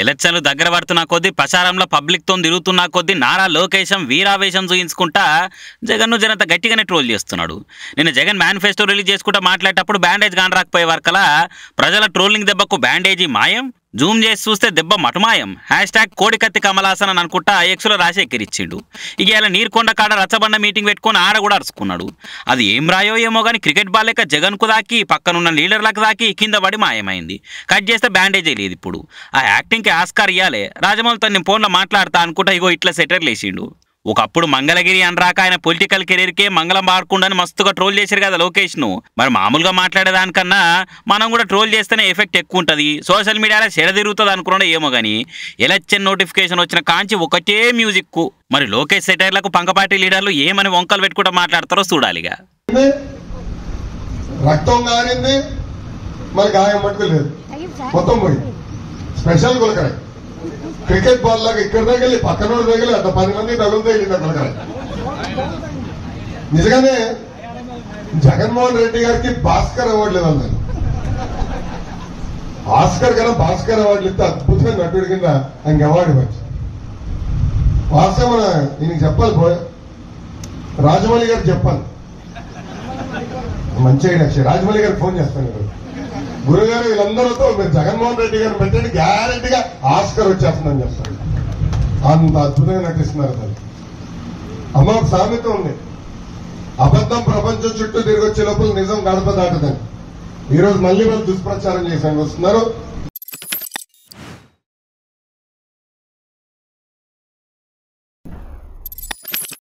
ఎలక్షన్లు దగ్గర పడుతున్న కొద్దీ ప్రచారంలో పబ్లిక్తో తిరుగుతున్న కొద్దీ నారా లోకేశం వీరావేశం చూయించుకుంటా జగన్ను జనంత గట్టిగానే ట్రోల్ చేస్తున్నాడు. నిన్న జగన్ మేనిఫెస్టో రిలీజ్ చేసుకుంటా మాట్లాడేటప్పుడు బ్యాండేజ్ కాని రాకపోయే వరకలా ప్రజల ట్రోలింగ్ దెబ్బకు బ్యాండేజీ మాయం, జూమ్ చేసి చూస్తే దెబ్బ మటుమాయం, #కోడికత్తి కమలాసన్ అని అనుకుంటా ఎక్స్లో రాసి ఎక్కిరిచ్చిండు. ఇక ఇలా నీరుకొండ కాడ రచ్చబండ మీటింగ్ పెట్టుకొని ఆడ కూడా అరుచుకున్నాడు. అది ఏం రాయో ఏమో కానీ క్రికెట్ బాల్ లెక్క జగన్కు దాకి పక్కనున్న లీడర్లకు దాకి కింద పడి మాయమైంది. కట్ చేస్తే బ్యాండేజే లేదు. ఇప్పుడు ఆ యాక్టింగ్కి ఆస్కార్ ఇయ్యాలే. రాజమౌళితో నేను ఫోన్లో మాట్లాడతా అనుకుంటా ఇగో ఇట్లా సెటర్లు వేసిండు. ఒకప్పుడు మంగళగిరి అనరాక ఆయన పొలిటికల్ కెరీర్కే మంగళం పాడుకుండాని మస్తుగా ట్రోల్ చేశారు కదా లోకేష్ను. మరి మామూలుగా మాట్లాడేదానికన్నా మనం కూడా ట్రోల్ చేస్తేనే ఎఫెక్ట్ ఎక్కువ ఉంటుంది, సోషల్ మీడియాలో చెడ తిరుగుతుంది అనుకున్నా ఏమో కానీ ఎలక్షన్ నోటిఫికేషన్ వచ్చిన కాంచి ఒకటే మ్యూజిక్. మరి లోకేష్ సెటైర్లకు పంకపార్టీ లీడర్లు ఏమని వంకలు పెట్టుకుంటూ మాట్లాడతారో చూడాలిగా. రక్తం కానింది మరి గాయం మట్టుకు లేదు, మొత్తం పోయి స్పెషల్ గులకరాయి. క్రికెట్ బాల్ లాగా ఇక్కడ తగిలి పక్కన తగిలి అంత 10 మంది తగులుతూ వెళ్ళింది గులకరాయి. నిజంగానే జగన్మోహన్ రెడ్డి గారికి భాస్కర్ అవార్డు లేదన్నారు. ఆస్కర్ కన్నా భాస్కర్ అవార్డులు ఇస్తే అద్భుతమైన నటుడి కింద ఆయనకి అవార్డు ఇవ్వచ్చు. వాస్తవం ఈయనకి చెప్పాలి, రాజమౌళి గారు చెప్పాలి. మంచిగా రాజమౌళి గారికి ఫోన్ చేస్తాను, గురుగారు వీళ్ళందరితో మీరు జగన్మోహన్ రెడ్డి గారిని పెట్టండి, గ్యారెంటీగా ఆస్కర్ వచ్చేస్తుందని చెప్తాను. అంత అద్భుతంగా నటిస్తున్నారు తను. అమ్మ ఒక సామెత ఉంది, అబద్ధం ప్రపంచం చుట్టూ తిరిగి వచ్చే లోపల నిజం గడప దాటుదని. ఈ రోజు మళ్ళీ వాళ్ళు దుష్ప్రచారం చేసాను వస్తున్నారు.